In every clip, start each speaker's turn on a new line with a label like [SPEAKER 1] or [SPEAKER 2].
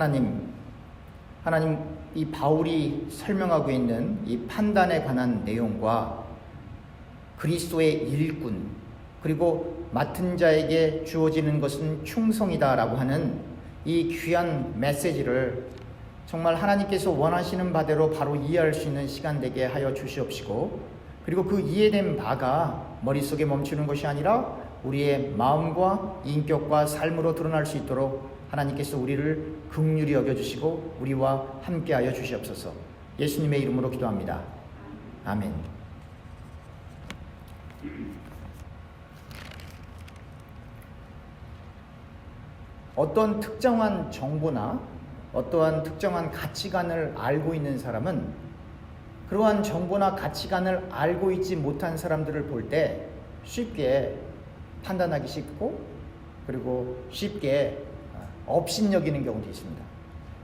[SPEAKER 1] 하나님 이 바울이 설명하고 있는 이 판단에 관한 내용과 그리스도의 일꾼, 그리고 맡은 자에게 주어지는 것은 충성이다라고 하는 이 귀한 메시지를 정말 하나님께서 원하시는 바대로 바로 이해할 수 있는 시간 되게 하여 주시옵시고, 그리고 그 이해된 바가 머릿속에 멈추는 것이 아니라 우리의 마음과 인격과 삶으로 드러날 수 있도록 하나님께서 우리를 긍휼히 여겨주시고 우리와 함께하여 주시옵소서. 예수님의 이름으로 기도합니다. 아멘. 어떤 특정한 정보나 어떠한 특정한 가치관을 알고 있는 사람은 그러한 정보나 가치관을 알고 있지 못한 사람들을 볼 때 쉽게 판단하기 쉽고, 그리고 쉽게 업신여기는 경우도 있습니다.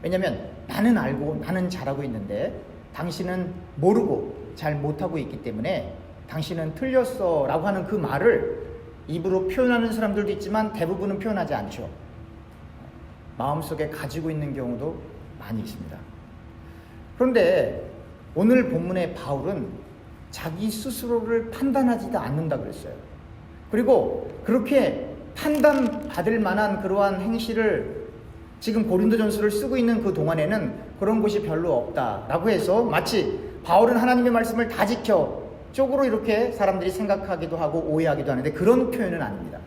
[SPEAKER 1] 왜냐하면 나는 알고 나는 잘하고 있는데 당신은 모르고 잘 못하고 있기 때문에 당신은 틀렸어 라고 하는 그 말을 입으로 표현하는 사람들도 있지만 대부분은 표현하지 않죠. 마음속에 가지고 있는 경우도 많이 있습니다. 그런데 오늘 본문의 바울은 자기 스스로를 판단하지도 않는다 그랬어요. 그리고 그렇게 판단받을 만한 그러한 행실을 지금 고린도전서를 쓰고 있는 그 동안에는 그런 곳이 별로 없다라고 해서 마치 바울은 하나님의 말씀을 다 지켜 쪽으로 이렇게 사람들이 생각하기도 하고 오해하기도 하는데 그런 표현은 아닙니다.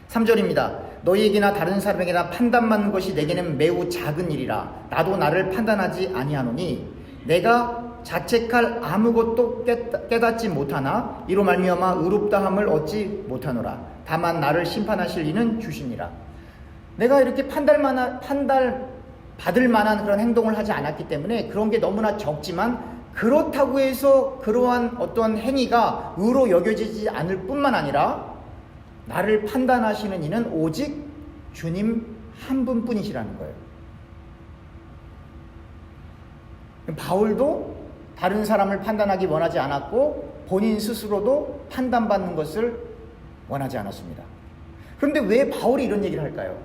[SPEAKER 1] 3절입니다. 너희에게나 다른 사람에게나 판단받는 것이 내게는 매우 작은 일이라. 나도 나를 판단하지 아니하노니 내가 자책할 아무것도 깨닫지 못하나 이로 말미암아 의롭다함을 얻지 못하노라. 다만 나를 심판하실 이는 주시니라. 내가 이렇게 판단받을 만한 그런 행동을 하지 않았기 때문에 그런 게 너무나 적지만, 그렇다고 해서 그러한 어떤 행위가 의로 여겨지지 않을 뿐만 아니라 나를 판단하시는 이는 오직 주님 한 분뿐이시라는 거예요. 바울도 다른 사람을 판단하기 원하지 않았고 본인 스스로도 판단받는 것을 원하지 않았습니다. 그런데 왜 바울이 이런 얘기를 할까요?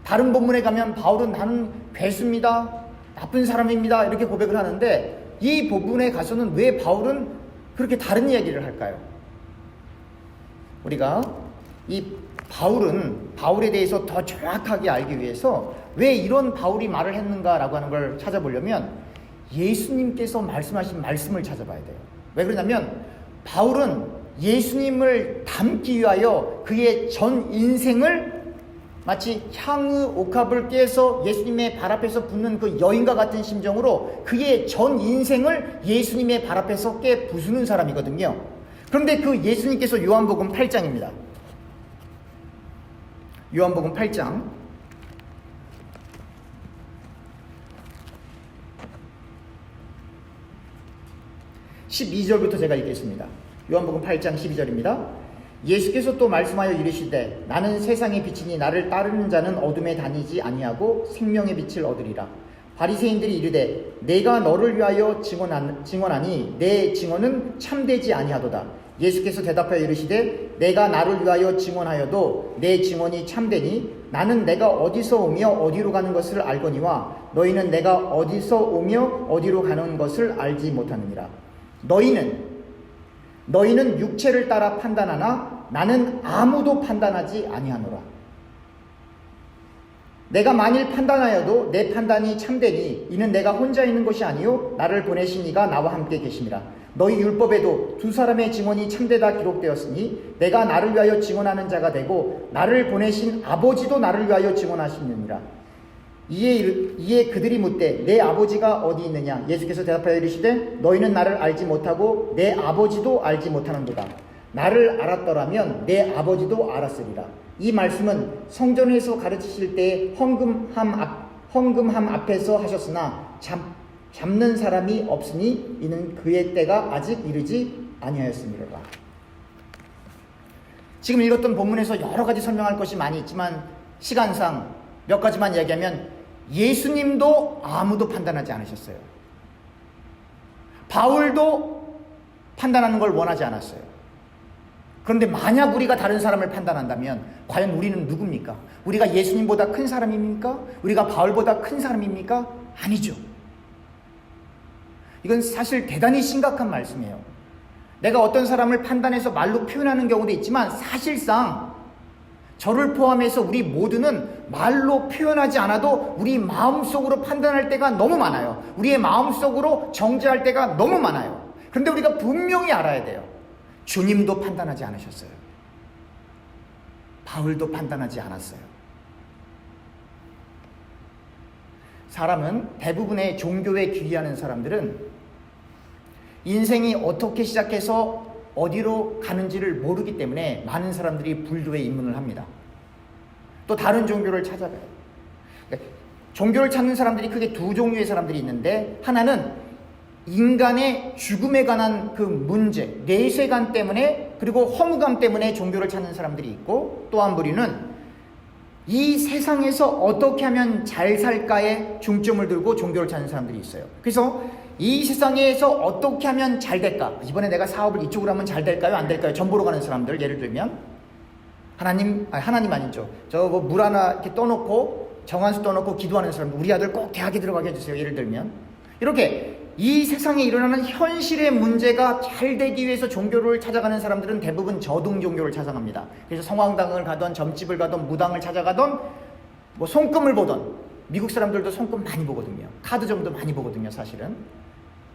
[SPEAKER 1] 다른 본문에 가면 바울은 나는 괴수입니다, 나쁜 사람입니다 이렇게 고백을 하는데 이 본문에 가서는 왜 바울은 그렇게 다른 이야기를 할까요? 우리가 이 바울에 대해서 더 정확하게 알기 위해서 왜 이런 바울이 말을 했는가라고 하는 걸 찾아보려면 예수님께서 말씀하신 말씀을 찾아봐야 돼요. 왜 그러냐면 바울은 예수님을 닮기 위하여 그의 전 인생을 마치 향의 옥합을 깨서 예수님의 발 앞에서 붓는 그 여인과 같은 심정으로 그의 전 인생을 예수님의 발 앞에서 깨 부수는 사람이거든요. 그런데 그 예수님께서 요한복음 8장입니다. 요한복음 8장 12절부터 제가 읽겠습니다. 요한복음 8장 12절입니다. 예수께서 또 말씀하여 이르시되 나는 세상의 빛이니 나를 따르는 자는 어둠에 다니지 아니하고 생명의 빛을 얻으리라. 바리새인들이 이르되 내가 너를 위하여 증언하니 내 증언은 참되지 아니하도다. 예수께서 대답하여 이르시되 내가 나를 위하여 증언하여도 내 증언이 참되니 나는 내가 어디서 오며 어디로 가는 것을 알거니와 너희는 내가 어디서 오며 어디로 가는 것을 알지 못하느니라. 너희는 육체를 따라 판단하나 나는 아무도 판단하지 아니하노라. 내가 만일 판단하여도 내 판단이 참되니 이는 내가 혼자 있는 것이 아니요 나를 보내신 이가 나와 함께 계심이라. 너희 율법에도 두 사람의 증언이 참되다 기록되었으니 내가 나를 위하여 증언하는 자가 되고 나를 보내신 아버지도 나를 위하여 증언하시느니라. 이에 그들이 묻되 내 아버지가 어디 있느냐? 예수께서 대답하여 이르시되 너희는 나를 알지 못하고 내 아버지도 알지 못하는도다. 나를 알았더라면 내 아버지도 알았으리라. 이 말씀은 성전에서 가르치실 때 헌금함 앞에서 하셨으나 잡는 사람이 없으니 이는 그의 때가 아직 이르지 아니하였음이로라. 지금 읽었던 본문에서 여러 가지 설명할 것이 많이 있지만 시간상 몇 가지만 이야기하면 예수님도 아무도 판단하지 않으셨어요. 바울도 판단하는 걸 원하지 않았어요. 그런데 만약 우리가 다른 사람을 판단한다면 과연 우리는 누굽니까? 우리가 예수님보다 큰 사람입니까? 우리가 바울보다 큰 사람입니까? 아니죠. 이건 사실 대단히 심각한 말씀이에요. 내가 어떤 사람을 판단해서 말로 표현하는 경우도 있지만 사실상 저를 포함해서 우리 모두는 말로 표현하지 않아도 우리 마음속으로 판단할 때가 너무 많아요. 우리의 마음속으로 정죄할 때가 너무 많아요. 그런데 우리가 분명히 알아야 돼요. 주님도 판단하지 않으셨어요. 바울도 판단하지 않았어요. 사람은, 대부분의 종교에 귀의하는 사람들은 인생이 어떻게 시작해서 어디로 가는지를 모르기 때문에 많은 사람들이 불교에 입문을 합니다. 또 다른 종교를 찾아가요. 종교를 찾는 사람들이 크게 두 종류의 사람들이 있는데, 하나는 인간의 죽음에 관한 그 문제, 내세관 때문에, 그리고 허무감 때문에 종교를 찾는 사람들이 있고, 또 한 부류는 이 세상에서 어떻게 하면 잘 살까에 중점을 두고 종교를 찾는 사람들이 있어요. 그래서 이 세상에서 어떻게 하면 잘 될까? 이번에 내가 사업을 이쪽으로 하면 잘 될까요? 안 될까요? 전보러 가는 사람들, 예를 들면 하나님 아니죠. 저 뭐 물 하나 이렇게 떠놓고, 정한수 떠놓고 기도하는 사람들, 우리 아들 꼭 대학에 들어가게 해주세요. 예를 들면 이렇게 이 세상에 일어나는 현실의 문제가 잘 되기 위해서 종교를 찾아가는 사람들은 대부분 저등 종교를 찾아갑니다. 그래서 성황당을 가던, 점집을 가던, 무당을 찾아가던, 뭐 손금을 보던, 미국 사람들도 손금 많이 보거든요. 카드점도 많이 보거든요, 사실은.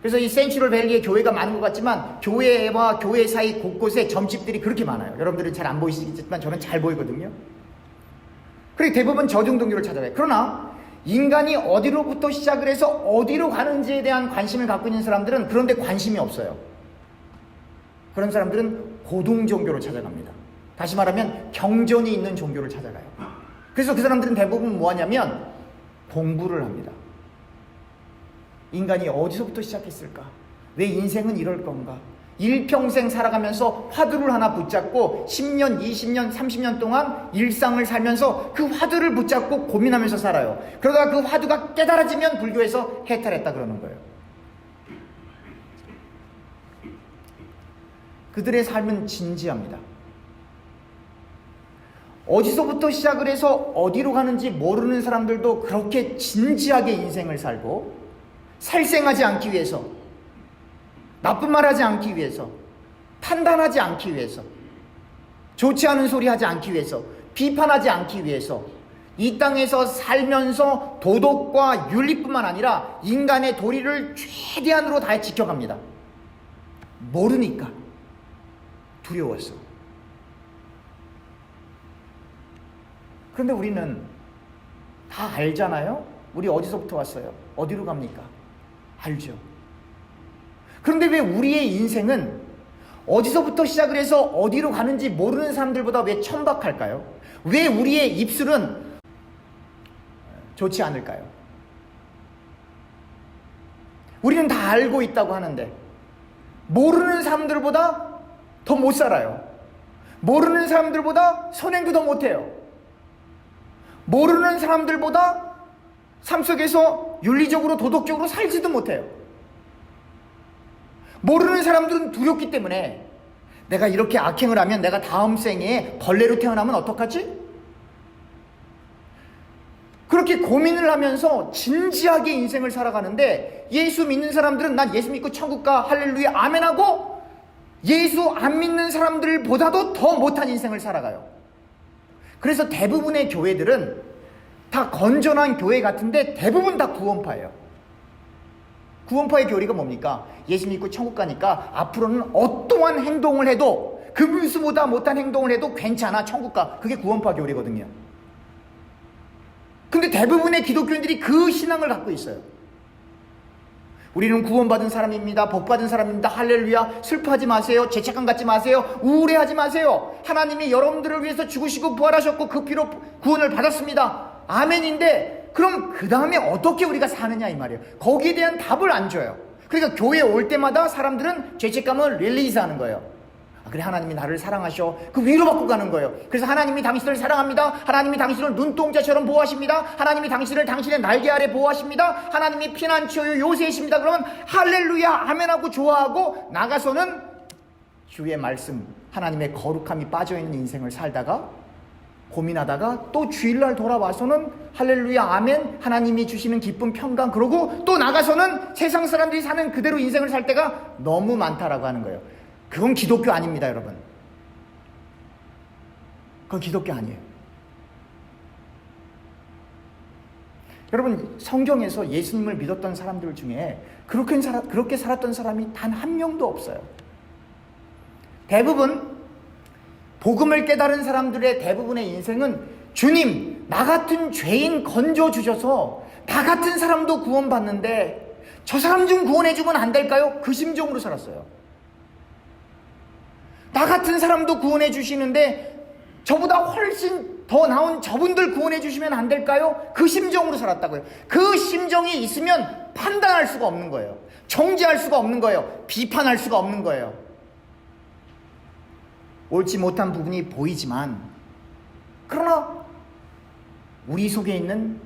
[SPEAKER 1] 그래서 이 센츄럴 밸리에 교회가 많은 것 같지만 교회와 교회 사이 곳곳에 점집들이 그렇게 많아요. 여러분들은 잘 안 보이시겠지만 저는 잘 보이거든요. 그리고 대부분 저등 종교를 찾아가요. 그러나 인간이 어디로부터 시작을 해서 어디로 가는지에 대한 관심을 갖고 있는 사람들은 그런데 관심이 없어요. 그런 사람들은 고등 종교를 찾아갑니다. 다시 말하면 경전이 있는 종교를 찾아가요. 그래서 그 사람들은 대부분 뭐 하냐면 공부를 합니다. 인간이 어디서부터 시작했을까? 왜 인생은 이럴 건가? 일평생 살아가면서 화두를 하나 붙잡고 10년, 20년, 30년 동안 일상을 살면서 그 화두를 붙잡고 고민하면서 살아요. 그러다가 그 화두가 깨달아지면 불교에서 해탈했다 그러는 거예요. 그들의 삶은 진지합니다. 어디서부터 시작을 해서 어디로 가는지 모르는 사람들도 그렇게 진지하게 인생을 살고, 살생하지 않기 위해서, 나쁜 말 하지 않기 위해서, 판단하지 않기 위해서, 좋지 않은 소리 하지 않기 위해서, 비판하지 않기 위해서 이 땅에서 살면서 도덕과 윤리뿐만 아니라 인간의 도리를 최대한으로 다 지켜갑니다. 모르니까, 두려워서. 그런데 우리는 다 알잖아요. 우리 어디서부터 왔어요? 어디로 갑니까? 알죠. 그런데 왜 우리의 인생은 어디서부터 시작을 해서 어디로 가는지 모르는 사람들보다 왜 천박할까요? 왜 우리의 입술은 좋지 않을까요? 우리는 다 알고 있다고 하는데 모르는 사람들보다 더 못 살아요. 모르는 사람들보다 선행도 더 못해요. 모르는 사람들보다 삶 속에서 윤리적으로 도덕적으로 살지도 못해요. 모르는 사람들은 두렵기 때문에 내가 이렇게 악행을 하면 내가 다음 생에 벌레로 태어나면 어떡하지? 그렇게 고민을 하면서 진지하게 인생을 살아가는데, 예수 믿는 사람들은 난 예수 믿고 천국 가 할렐루야 아멘 하고, 예수 안 믿는 사람들보다도 더 못한 인생을 살아가요. 그래서 대부분의 교회들은 다 건전한 교회 같은데 대부분 다 구원파예요. 구원파의 교리가 뭡니까? 예수 믿고 천국 가니까 앞으로는 어떠한 행동을 해도, 금수보다 못한 행동을 해도 괜찮아, 천국 가. 그게 구원파 교리거든요. 근데 대부분의 기독교인들이 그 신앙을 갖고 있어요. 우리는 구원받은 사람입니다. 복받은 사람입니다. 할렐루야. 슬퍼하지 마세요. 죄책감 갖지 마세요. 우울해하지 마세요. 하나님이 여러분들을 위해서 죽으시고 부활하셨고 그 피로 구원을 받았습니다. 아멘인데, 그럼 그 다음에 어떻게 우리가 사느냐 이 말이에요. 거기에 대한 답을 안 줘요. 그러니까 교회에 올 때마다 사람들은 죄책감을 릴리즈하는 거예요. 그래, 하나님이 나를 사랑하셔. 그 위로받고 가는 거예요. 그래서 하나님이 당신을 사랑합니다. 하나님이 당신을 눈동자처럼 보호하십니다. 하나님이 당신을 당신의 날개 아래 보호하십니다. 하나님이 피난처요 요새이십니다. 그러면 할렐루야 아멘하고 좋아하고 나가서는 주의 말씀 하나님의 거룩함이 빠져있는 인생을 살다가 고민하다가 또 주일날 돌아와서는 할렐루야 아멘 하나님이 주시는 기쁨 평강 그러고 또 나가서는 세상 사람들이 사는 그대로 인생을 살 때가 너무 많다라고 하는 거예요. 그건 기독교 아닙니다, 여러분. 그건 기독교 아니에요. 여러분, 성경에서 예수님을 믿었던 사람들 중에 그렇게 살았던 사람이 단 한 명도 없어요. 대부분 복음을 깨달은 사람들의 대부분의 인생은 주님, 나 같은 죄인 건져주셔서 나 같은 사람도 구원받는데 저 사람 좀 구원해주면 안 될까요? 그 심정으로 살았어요. 나 같은 사람도 구원해주시는데 저보다 훨씬 더 나은 저분들 구원해주시면 안 될까요? 그 심정으로 살았다고요. 그 심정이 있으면 판단할 수가 없는 거예요. 정죄할 수가 없는 거예요. 비판할 수가 없는 거예요. 옳지 못한 부분이 보이지만 그러나 우리 속에 있는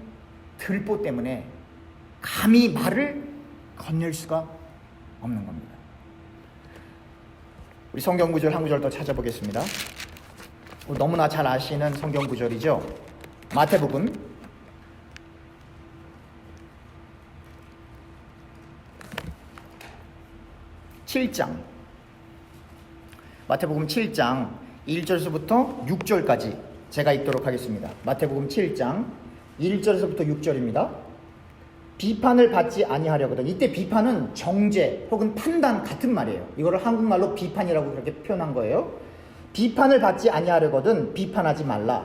[SPEAKER 1] 들보 때문에 감히 말을 건넬 수가 없는 겁니다. 우리 성경 구절 한 구절 더 찾아보겠습니다. 너무나 잘 아시는 성경 구절이죠. 마태복음 7장 마태복음 7장 1절에서부터 6절까지 제가 읽도록 하겠습니다. 마태복음 7장 1절에서부터 6절입니다. 비판을 받지 아니하려거든. 이때 비판은 정죄 혹은 판단 같은 말이에요. 이거를 한국말로 비판이라고 그렇게 표현한 거예요. 비판을 받지 아니하려거든 비판하지 말라.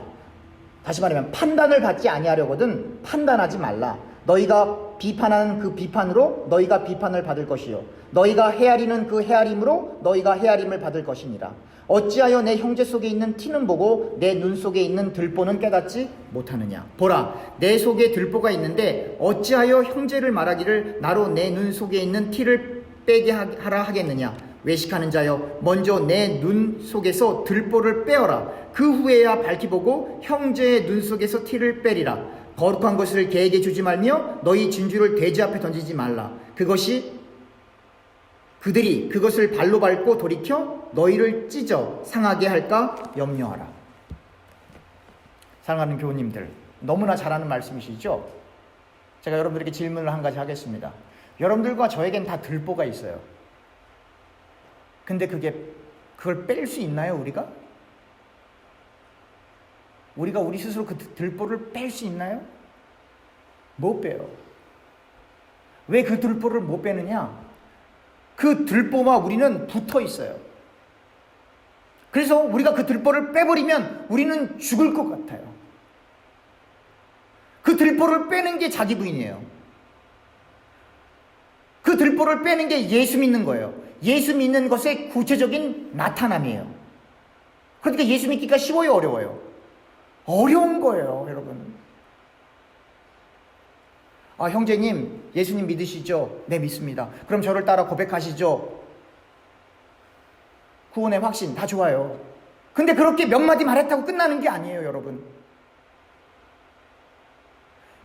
[SPEAKER 1] 다시 말하면 판단을 받지 아니하려거든 판단하지 말라. 너희가 비판하는 그 비판으로 너희가 비판을 받을 것이요 너희가 헤아리는 그 헤아림으로 너희가 헤아림을 받을 것이니라. 어찌하여 내 형제 속에 있는 티는 보고 내 눈 속에 있는 들보는 깨닫지 못하느냐. 보라, 내 속에 들보가 있는데 어찌하여 형제를 말하기를 나로 내 눈 속에 있는 티를 빼게 하라 하겠느냐. 외식하는 자여, 먼저 내 눈 속에서 들보를 빼어라. 그 후에야 밝히 보고 형제의 눈 속에서 티를 빼리라. 거룩한 것을 개에게 주지 말며 너희 진주를 돼지 앞에 던지지 말라. 그들이 그것을 발로 밟고 돌이켜 너희를 찢어 상하게 할까 염려하라. 사랑하는 교우님들, 너무나 잘하는 말씀이시죠? 제가 여러분들에게 질문을 한 가지 하겠습니다. 여러분들과 저에겐 다 들보가 있어요. 근데 그걸 뺄 수 있나요, 우리가? 우리가 우리 스스로 그 들보를 뺄 수 있나요? 못 빼요. 왜 그 들보를 못 빼느냐? 그 들보와 우리는 붙어 있어요. 그래서 우리가 그 들보를 빼버리면 우리는 죽을 것 같아요. 그 들보를 빼는 게 자기 부인이에요. 그 들보를 빼는 게 예수 믿는 거예요. 예수 믿는 것의 구체적인 나타남이에요. 그러니까 예수 믿기가 쉬워요, 어려워요? 어려운 거예요, 여러분. 아, 형제님, 예수님 믿으시죠? 네, 믿습니다. 그럼 저를 따라 고백하시죠? 구원의 확신, 다 좋아요. 근데 그렇게 몇 마디 말했다고 끝나는 게 아니에요, 여러분.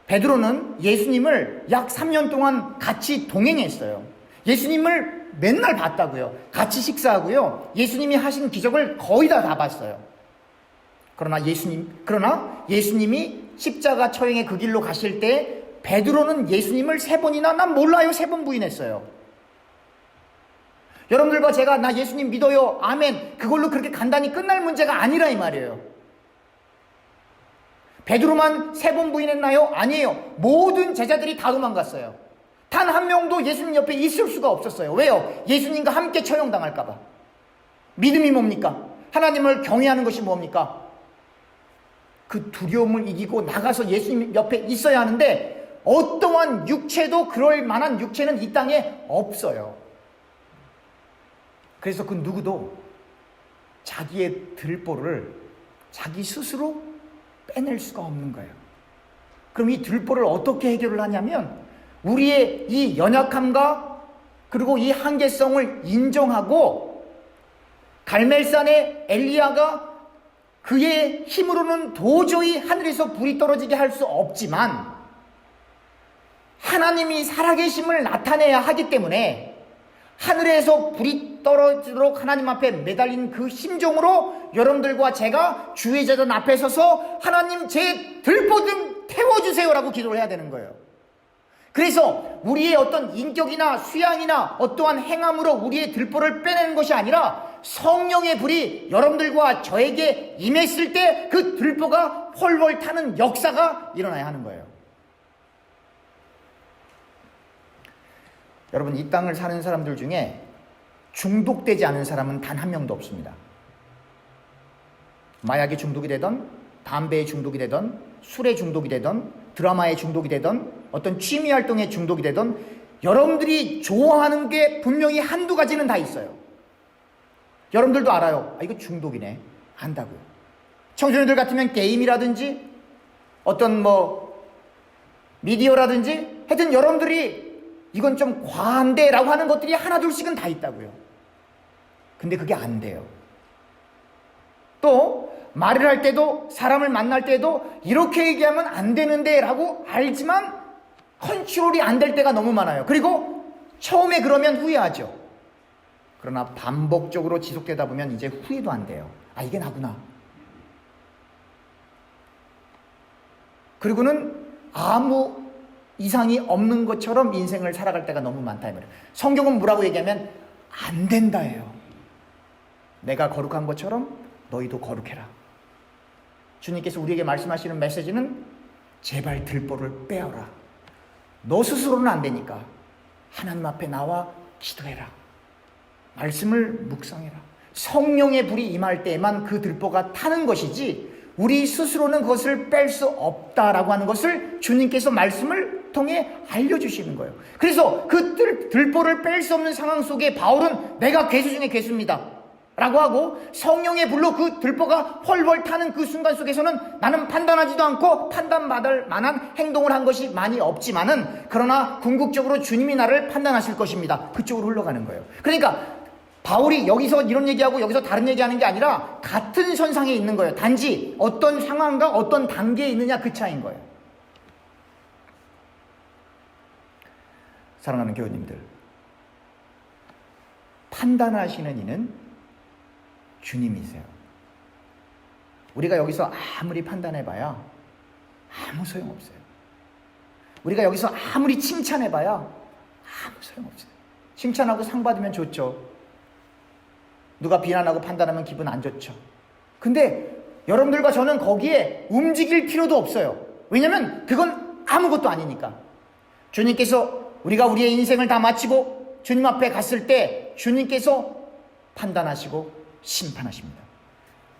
[SPEAKER 1] 베드로는 예수님을 약 3년 동안 같이 동행했어요. 예수님을 맨날 봤다고요. 같이 식사하고요. 예수님이 하신 기적을 거의 다 봤어요. 그러나 예수님이 십자가 처형의 그 길로 가실 때 베드로는 예수님을 3번이나 난 몰라요 3번 부인했어요. 여러분들과 제가 나 예수님 믿어요 아멘 그걸로 그렇게 간단히 끝날 문제가 아니라 이 말이에요. 베드로만 3번 부인했나요? 아니에요. 모든 제자들이 다 도망갔어요. 단 한 명도 예수님 옆에 있을 수가 없었어요. 왜요? 예수님과 함께 처형당할까 봐. 믿음이 뭡니까? 하나님을 경외하는 것이 뭡니까? 그 두려움을 이기고 나가서 예수님 옆에 있어야 하는데 어떠한 육체도 그럴 만한 육체는 이 땅에 없어요. 그래서 그 누구도 자기의 들보를 자기 스스로 빼낼 수가 없는 거예요. 그럼 이 들보를 어떻게 해결을 하냐면 우리의 이 연약함과 그리고 이 한계성을 인정하고 갈멜산의 엘리야가 그의 힘으로는 도저히 하늘에서 불이 떨어지게 할 수 없지만 하나님이 살아계심을 나타내야 하기 때문에 하늘에서 불이 떨어지도록 하나님 앞에 매달린 그 심정으로 여러분들과 제가 주의 제단 앞에 서서 하나님 제 들보 좀 태워주세요라고 기도를 해야 되는 거예요. 그래서 우리의 어떤 인격이나 수양이나 어떠한 행함으로 우리의 들보를 빼내는 것이 아니라 성령의 불이 여러분들과 저에게 임했을 때 그 들보가 펄펄 타는 역사가 일어나야 하는 거예요. 여러분, 이 땅을 사는 사람들 중에 중독되지 않은 사람은 단 한 명도 없습니다. 마약에 중독이 되던, 담배에 중독이 되던, 술에 중독이 되던, 드라마에 중독이 되던, 어떤 취미 활동에 중독이 되던, 여러분들이 좋아하는 게 분명히 한두 가지는 다 있어요. 여러분들도 알아요. 아, 이거 중독이네. 안다고요. 청소년들 같으면 게임이라든지 어떤 미디어라든지 하여튼 여러분들이 이건 좀 과한데 라고 하는 것들이 하나둘씩은 다 있다고요. 근데 그게 안 돼요. 또 말을 할 때도 사람을 만날 때도 이렇게 얘기하면 안 되는데 라고 알지만 컨트롤이 안 될 때가 너무 많아요. 그리고 처음에 그러면 후회하죠. 그러나 반복적으로 지속되다 보면 이제 후회도 안 돼요. 아, 이게 나구나. 그리고는 아무 이상이 없는 것처럼 인생을 살아갈 때가 너무 많다 이 말이에요. 성경은 뭐라고 얘기하면 안 된다예요. 내가 거룩한 것처럼 너희도 거룩해라. 주님께서 우리에게 말씀하시는 메시지는 제발 들보를 빼어라. 너 스스로는 안 되니까 하나님 앞에 나와 기도해라. 말씀을 묵상해라. 성령의 불이 임할 때에만 그 들보가 타는 것이지 우리 스스로는 그것을 뺄 수 없다라고 하는 것을 주님께서 말씀을 통해 알려주시는 거예요. 그래서 그 들보를 뺄 수 없는 상황 속에 바울은 내가 괴수 중에 괴수입니다 라고 하고 성령의 불로 그 들보가 펄펄 타는 그 순간 속에서는 나는 판단하지도 않고 판단받을 만한 행동을 한 것이 많이 없지만은 그러나 궁극적으로 주님이 나를 판단하실 것입니다. 그쪽으로 흘러가는 거예요. 그러니까 바울이 여기서 이런 얘기하고 여기서 다른 얘기하는 게 아니라 같은 선상에 있는 거예요. 단지 어떤 상황과 어떤 단계에 있느냐 그 차이인 거예요. 사랑하는 교우님들, 판단하시는 이는 주님이세요. 우리가 여기서 아무리 판단해봐야 아무 소용없어요. 우리가 여기서 아무리 칭찬해봐야 아무 소용없어요. 칭찬하고 상 받으면 좋죠. 누가 비난하고 판단하면 기분 안 좋죠. 근데 여러분들과 저는 거기에 움직일 필요도 없어요. 왜냐면 그건 아무것도 아니니까. 주님께서 우리가 우리의 인생을 다 마치고 주님 앞에 갔을 때 주님께서 판단하시고 심판하십니다.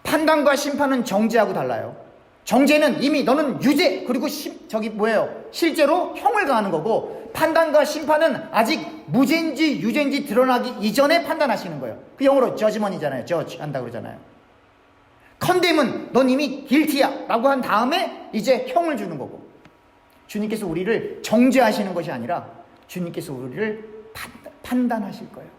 [SPEAKER 1] 판단과 심판은 정죄하고 달라요. 정죄는 이미 너는 유죄, 그리고 실제로 형을 가하는 거고, 판단과 심판은 아직 무죄인지 유죄인지 드러나기 이전에 판단하시는 거예요. 그 영어로 judgment이잖아요. judge 한다고 그러잖아요. condemn은 넌 이미 guilty야 라고 한 다음에 이제 형을 주는 거고, 주님께서 우리를 정죄하시는 것이 아니라 주님께서 우리를 판단하실 거예요.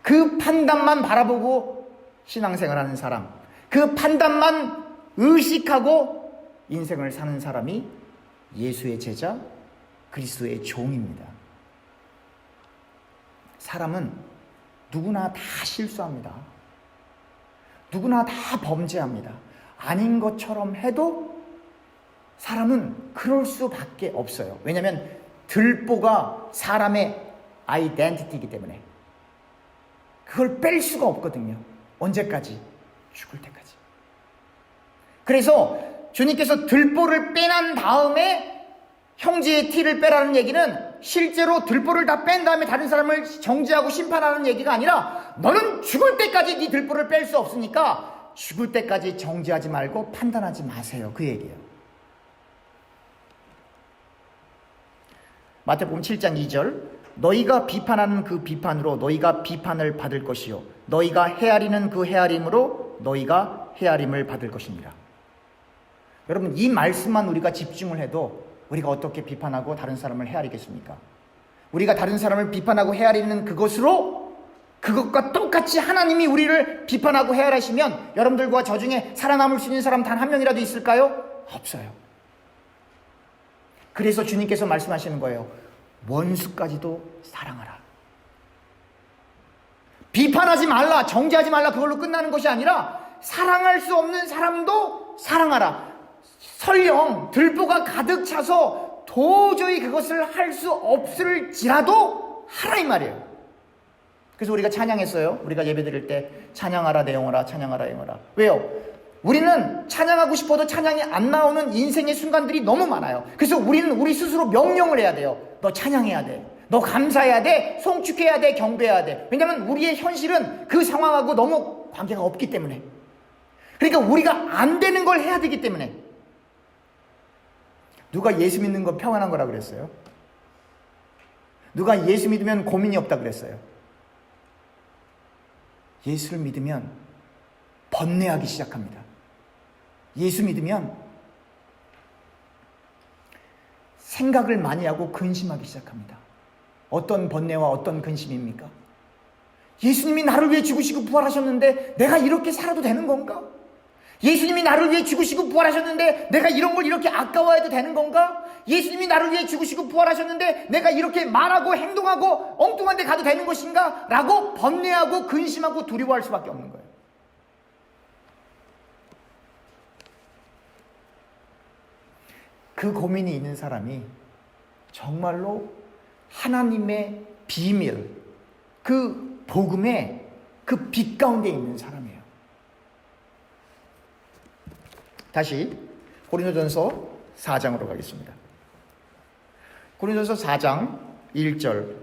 [SPEAKER 1] 그 판단만 바라보고 신앙생활하는 사람, 그 판단만 의식하고 인생을 사는 사람이 예수의 제자, 그리스도의 종입니다. 사람은 누구나 다 실수합니다. 누구나 다 범죄합니다. 아닌 것처럼 해도 사람은 그럴 수밖에 없어요. 왜냐하면 들보가 사람의 아이덴티티이기 때문에 그걸 뺄 수가 없거든요. 언제까지? 죽을 때까지. 그래서 주님께서 들보를 빼난 다음에 형제의 티를 빼라는 얘기는 실제로 들보를 다 뺀 다음에 다른 사람을 정죄하고 심판하는 얘기가 아니라 너는 죽을 때까지 네 들보를 뺄 수 없으니까 죽을 때까지 정죄하지 말고 판단하지 마세요. 그 얘기예요. 마태복음 7장 2절, 너희가 비판하는 그 비판으로 너희가 비판을 받을 것이요 너희가 헤아리는 그 헤아림으로 너희가 헤아림을 받을 것입니다. 여러분, 이 말씀만 우리가 집중을 해도 우리가 어떻게 비판하고 다른 사람을 헤아리겠습니까? 우리가 다른 사람을 비판하고 헤아리는 그것으로 그것과 똑같이 하나님이 우리를 비판하고 헤아리시면 여러분들과 저 중에 살아남을 수 있는 사람 단 한 명이라도 있을까요? 없어요. 그래서 주님께서 말씀하시는 거예요. 원수까지도 사랑하라. 비판하지 말라, 정죄하지 말라, 그걸로 끝나는 것이 아니라 사랑할 수 없는 사람도 사랑하라. 설령 들보가 가득 차서 도저히 그것을 할 수 없을지라도 하라, 이 말이에요. 그래서 우리가 찬양했어요. 우리가 예배드릴 때 찬양하라 내 영혼아, 찬양하라 영혼아. 왜요? 우리는 찬양하고 싶어도 찬양이 안 나오는 인생의 순간들이 너무 많아요. 그래서 우리는 우리 스스로 명령을 해야 돼요. 너 찬양해야 돼, 너 감사해야 돼, 송축해야 돼, 경배해야 돼. 왜냐하면 우리의 현실은 그 상황하고 너무 관계가 없기 때문에. 그러니까 우리가 안 되는 걸 해야 되기 때문에. 누가 예수 믿는 건 평안한 거라 그랬어요? 누가 예수 믿으면 고민이 없다 그랬어요? 예수를 믿으면 번뇌하기 시작합니다. 예수 믿으면 생각을 많이 하고 근심하기 시작합니다. 어떤 번뇌와 어떤 근심입니까? 예수님이 나를 위해 죽으시고 부활하셨는데 내가 이렇게 살아도 되는 건가? 예수님이 나를 위해 죽으시고 부활하셨는데 내가 이런 걸 이렇게 아까워해도 되는 건가? 예수님이 나를 위해 죽으시고 부활하셨는데 내가 이렇게 말하고 행동하고 엉뚱한 데 가도 되는 것인가? 라고 번뇌하고 근심하고 두려워할 수밖에 없는 거예요. 그 고민이 있는 사람이 정말로 하나님의 비밀, 그 복음의 그 빛 가운데 있는 사람이에요. 다시 고린도전서 4장으로 가겠습니다. 고린도전서 4장 1절.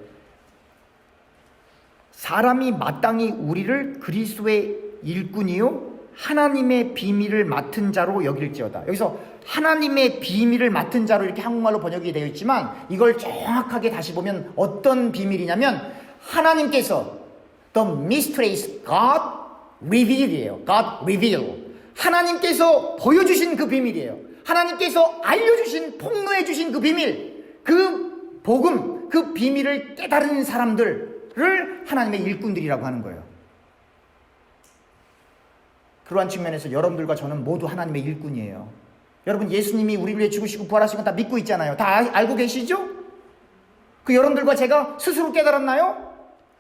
[SPEAKER 1] 사람이 마땅히 우리를 그리스도의 일꾼이요 하나님의 비밀을 맡은 자로 여길지어다. 여기서 하나님의 비밀을 맡은 자로 이렇게 한국말로 번역이 되어 있지만 이걸 정확하게 다시 보면 어떤 비밀이냐면 하나님께서 The mysteries God reveal이에요. God reveal. 하나님께서 보여주신 그 비밀이에요. 하나님께서 알려주신, 폭로해주신 그 비밀, 그 복음, 그 비밀을 깨달은 사람들을 하나님의 일꾼들이라고 하는 거예요. 그러한 측면에서 여러분들과 저는 모두 하나님의 일꾼이에요. 여러분, 예수님이 우리를 위해 죽으시고 부활하신 건 다 믿고 있잖아요. 다 알고 계시죠? 그 여러분들과 제가 스스로 깨달았나요?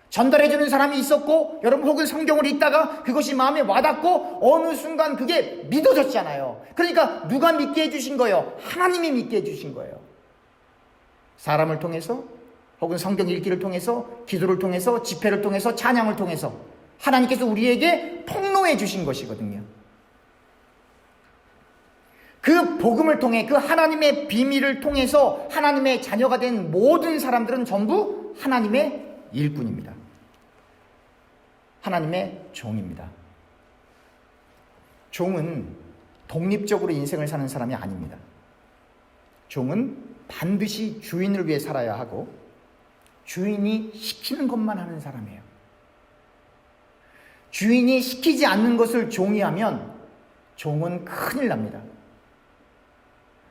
[SPEAKER 1] 전달해주는 사람이 있었고, 여러분 혹은 성경을 읽다가 그것이 마음에 와닿고 어느 순간 그게 믿어졌잖아요. 그러니까 누가 믿게 해주신 거예요? 하나님이 믿게 해주신 거예요. 사람을 통해서 혹은 성경 읽기를 통해서, 기도를 통해서, 집회를 통해서, 찬양을 통해서 하나님께서 우리에게 폭로해 주신 것이거든요. 그 복음을 통해, 그 하나님의 비밀을 통해서 하나님의 자녀가 된 모든 사람들은 전부 하나님의 일꾼입니다. 하나님의 종입니다. 종은 독립적으로 인생을 사는 사람이 아닙니다. 종은 반드시 주인을 위해 살아야 하고 주인이 시키는 것만 하는 사람이에요. 주인이 시키지 않는 것을 종이 하면 종은 큰일 납니다.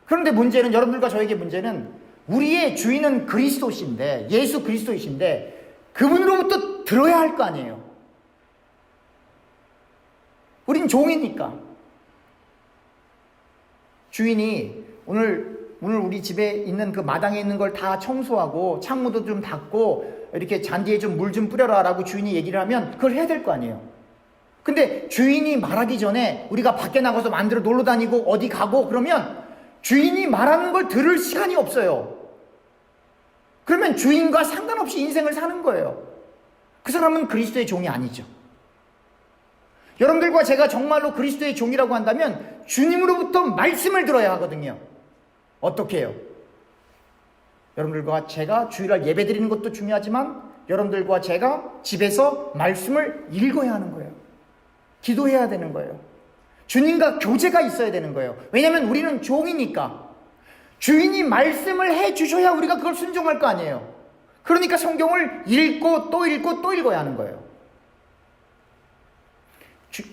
[SPEAKER 1] 그런데 문제는, 여러분들과 저에게 문제는, 우리의 주인은 그리스도신데, 예수 그리스도이신데 그분으로부터 들어야 할 거 아니에요. 우린 종이니까. 주인이 오늘 우리 집에 있는 그 마당에 있는 걸 다 청소하고 창문도 좀 닫고 이렇게 잔디에 좀 물 좀 뿌려라 라고 주인이 얘기를 하면 그걸 해야 될 거 아니에요. 근데 주인이 말하기 전에 우리가 밖에 나가서 만들어 놀러 다니고 어디 가고 그러면 주인이 말하는 걸 들을 시간이 없어요. 그러면 주인과 상관없이 인생을 사는 거예요. 그 사람은 그리스도의 종이 아니죠. 여러분들과 제가 정말로 그리스도의 종이라고 한다면 주님으로부터 말씀을 들어야 하거든요. 어떻게 해요? 여러분들과 제가 주일날 예배 드리는 것도 중요하지만 여러분들과 제가 집에서 말씀을 읽어야 하는 거예요. 기도해야 되는 거예요. 주님과 교제가 있어야 되는 거예요. 왜냐하면 우리는 종이니까. 주인이 말씀을 해 주셔야 우리가 그걸 순종할 거 아니에요. 그러니까 성경을 읽고 또 읽고 또 읽어야 하는 거예요.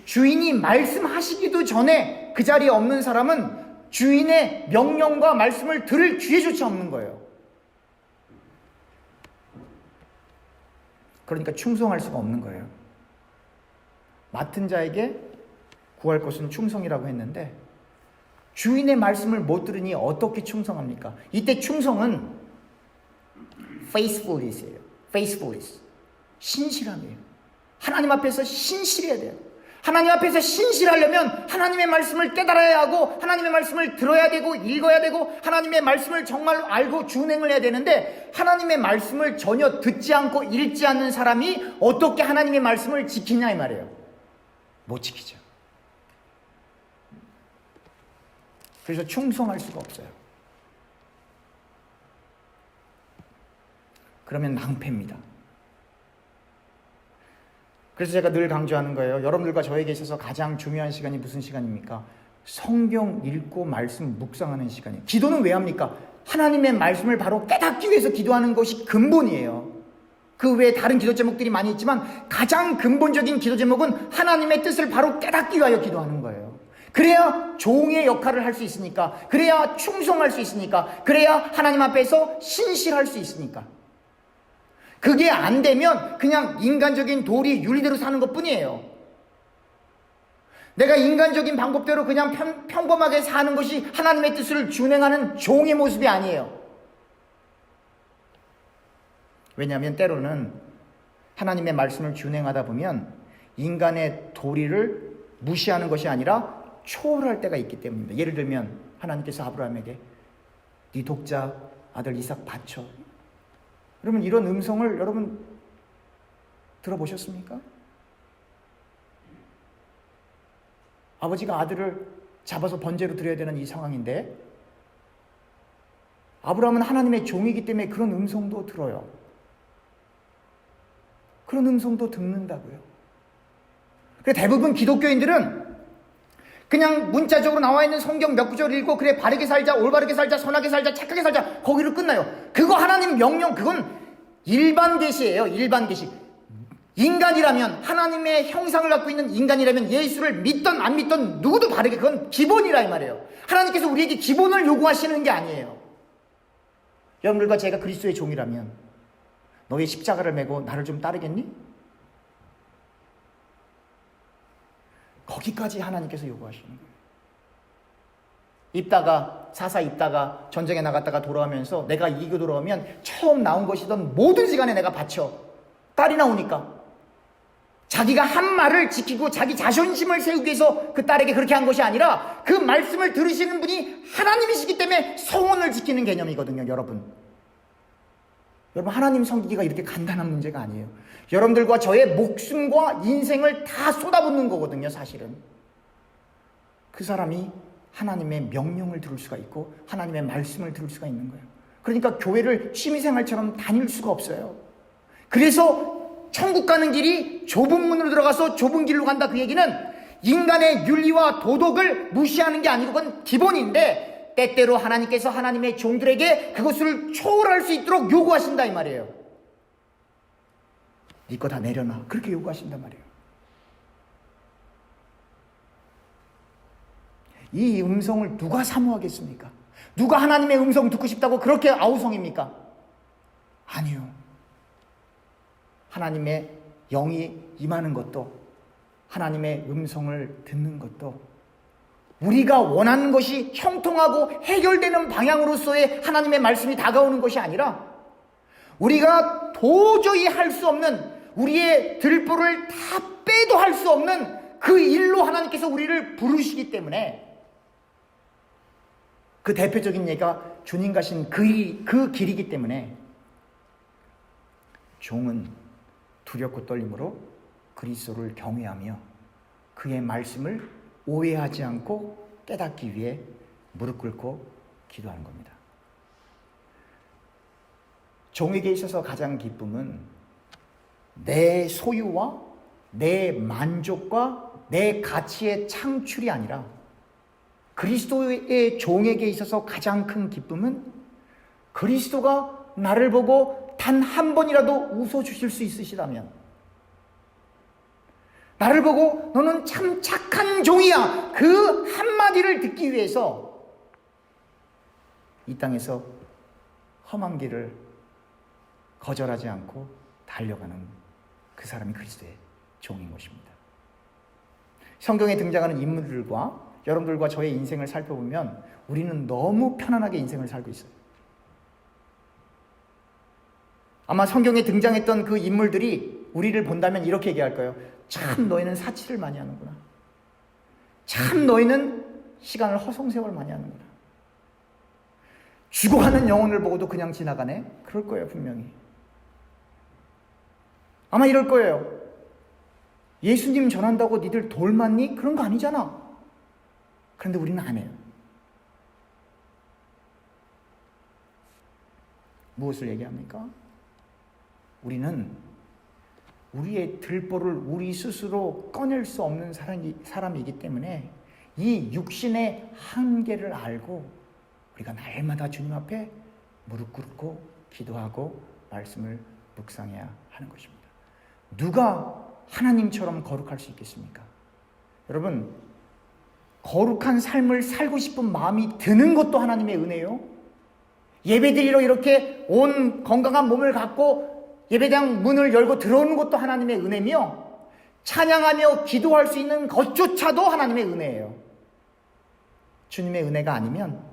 [SPEAKER 1] 주인이 말씀하시기도 전에 그 자리에 없는 사람은 주인의 명령과 말씀을 들을 기회조차 없는 거예요. 그러니까 충성할 수가 없는 거예요. 맡은 자에게 구할 것은 충성이라고 했는데 주인의 말씀을 못 들으니 어떻게 충성합니까? 이때 충성은 faithfulness예요. faithfulness. 신실함이에요. 하나님 앞에서 신실해야 돼요. 하나님 앞에서 신실하려면 하나님의 말씀을 깨달아야 하고 하나님의 말씀을 들어야 되고 읽어야 되고 하나님의 말씀을 정말로 알고 준행을 해야 되는데, 하나님의 말씀을 전혀 듣지 않고 읽지 않는 사람이 어떻게 하나님의 말씀을 지키냐 이 말이에요. 못 지키죠. 그래서 충성할 수가 없어요. 그러면 낭패입니다. 그래서 제가 늘 강조하는 거예요. 여러분들과 저에게 있어서 가장 중요한 시간이 무슨 시간입니까? 성경 읽고 말씀 묵상하는 시간이에요. 기도는 왜 합니까? 하나님의 말씀을 바로 깨닫기 위해서 기도하는 것이 근본이에요. 그 외에 다른 기도 제목들이 많이 있지만 가장 근본적인 기도 제목은 하나님의 뜻을 바로 깨닫기 위하여 기도하는 거예요. 그래야 종의 역할을 할 수 있으니까, 그래야 충성할 수 있으니까, 그래야 하나님 앞에서 신실할 수 있으니까. 그게 안 되면 그냥 인간적인 도리, 윤리대로 사는 것뿐이에요. 내가 인간적인 방법대로 그냥 평범하게 사는 것이 하나님의 뜻을 준행하는 종의 모습이 아니에요. 왜냐하면 때로는 하나님의 말씀을 준행하다 보면 인간의 도리를 무시하는 것이 아니라 초월할 때가 있기 때문입니다. 예를 들면 하나님께서 아브라함에게 네 독자 아들 이삭 바쳐. 그러면 이런 음성을 여러분 들어보셨습니까? 아버지가 아들을 잡아서 번제로 드려야 되는 이 상황인데 아브라함은 하나님의 종이기 때문에 그런 음성도 들어요. 그런 음성도 듣는다고요. 대부분 기독교인들은 그냥 문자적으로 나와 있는 성경 몇 구절 읽고 그래 바르게 살자, 올바르게 살자, 선하게 살자, 착하게 살자, 거기로 끝나요. 그거 하나님 명령, 그건 일반 계시예요. 일반 계시. 인간이라면, 하나님의 형상을 갖고 있는 인간이라면 예수를 믿던 안 믿던 누구도 바르게, 그건 기본이라 이 말이에요. 하나님께서 우리에게 기본을 요구하시는 게 아니에요. 여러분들과 제가 그리스도의 종이라면 너의 십자가를 메고 나를 좀 따르겠니? 거기까지 하나님께서 요구하시는 거예요. 사사 입다가 전쟁에 나갔다가 돌아오면서 내가 이기고 돌아오면 처음 나온 것이던 모든 시간에 내가 바쳐. 딸이 나오니까 자기가 한 말을 지키고 자기 자존심을 세우기 위해서 그 딸에게 그렇게 한 것이 아니라 그 말씀을 들으시는 분이 하나님이시기 때문에 성원을 지키는 개념이거든요. 여러분 하나님 섬기기가 이렇게 간단한 문제가 아니에요. 여러분들과 저의 목숨과 인생을 다 쏟아붓는 거거든요. 사실은 그 사람이 하나님의 명령을 들을 수가 있고 하나님의 말씀을 들을 수가 있는 거예요. 그러니까 교회를 취미생활처럼 다닐 수가 없어요. 그래서 천국 가는 길이 좁은 문으로 들어가서 좁은 길로 간다, 그 얘기는 인간의 윤리와 도덕을 무시하는 게 아니고 그건 기본인데 때때로 하나님께서 하나님의 종들에게 그것을 초월할 수 있도록 요구하신다 이 말이에요. 네 거 다 내려놔, 그렇게 요구하신단 말이에요. 이 음성을 누가 사모하겠습니까? 누가 하나님의 음성 듣고 싶다고 그렇게 아우성입니까? 아니요. 하나님의 영이 임하는 것도, 하나님의 음성을 듣는 것도 우리가 원하는 것이 형통하고 해결되는 방향으로서의 하나님의 말씀이 다가오는 것이 아니라 우리가 도저히 할 수 없는, 우리의 들보를 다 빼도 할 수 없는 그 일로 하나님께서 우리를 부르시기 때문에, 그 대표적인 예가 주님 가신 그 길이기 때문에 종은 두렵고 떨림으로 그리스도를 경외하며 그의 말씀을 오해하지 않고 깨닫기 위해 무릎 꿇고 기도하는 겁니다. 종에게 있어서 가장 기쁨은 내 소유와 내 만족과 내 가치의 창출이 아니라 그리스도의 종에게 있어서 가장 큰 기쁨은 그리스도가 나를 보고 단 한 번이라도 웃어주실 수 있으시다면, 나를 보고 너는 참 착한 종이야, 그 한마디를 듣기 위해서 이 땅에서 험한 길을 거절하지 않고 달려가는 그 사람이 그리스도의 종인 것입니다. 성경에 등장하는 인물들과 여러분들과 저의 인생을 살펴보면 우리는 너무 편안하게 인생을 살고 있어요. 아마 성경에 등장했던 그 인물들이 우리를 본다면 이렇게 얘기할 거예요. 참 너희는 사치를 많이 하는구나. 참 너희는 시간을 허송세월 많이 하는구나. 죽어가는 영혼을 보고도 그냥 지나가네? 그럴 거예요, 분명히. 아마 이럴 거예요. 예수님 전한다고 니들 돌 맞니? 그런 거 아니잖아. 그런데 우리는 안 해요. 무엇을 얘기합니까? 우리는 우리의 들보를 우리 스스로 꺼낼 수 없는 사람이기 때문에 이 육신의 한계를 알고 우리가 날마다 주님 앞에 무릎 꿇고 기도하고 말씀을 묵상해야 하는 것입니다. 누가 하나님처럼 거룩할 수 있겠습니까? 여러분, 거룩한 삶을 살고 싶은 마음이 드는 것도 하나님의 은혜요. 예배드리러 이렇게 온 건강한 몸을 갖고 예배당 문을 열고 들어오는 것도 하나님의 은혜며, 찬양하며 기도할 수 있는 것조차도 하나님의 은혜예요. 주님의 은혜가 아니면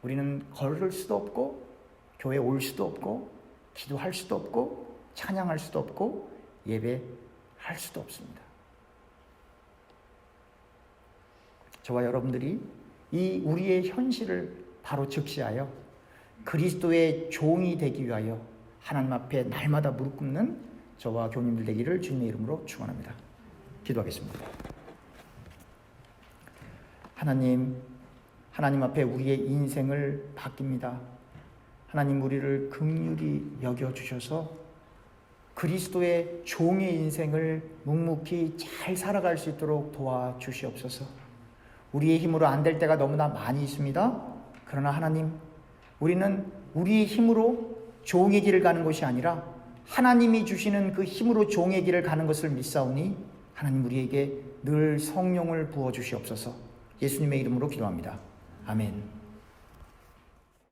[SPEAKER 1] 우리는 걸을 수도 없고 교회 올 수도 없고 기도할 수도 없고 찬양할 수도 없고 예배할 수도 없습니다. 저와 여러분들이 이 우리의 현실을 바로 직시하여 그리스도의 종이 되기 위하여 하나님 앞에 날마다 무릎 꿇는 저와 교우님들 되기를 주님의 이름으로 축원합니다. 기도하겠습니다. 하나님 앞에 우리의 인생을 맡깁니다. 하나님, 우리를 긍휼히 여겨주셔서 그리스도의 종의 인생을 묵묵히 잘 살아갈 수 있도록 도와주시옵소서. 우리의 힘으로 안 될 때가 너무나 많이 있습니다. 그러나 하나님, 우리는 우리의 힘으로 종의 길을 가는 것이 아니라 하나님이 주시는 그 힘으로 종의 길을 가는 것을 믿사오니 하나님, 우리에게 늘 성령을 부어주시옵소서. 예수님의 이름으로 기도합니다. 아멘.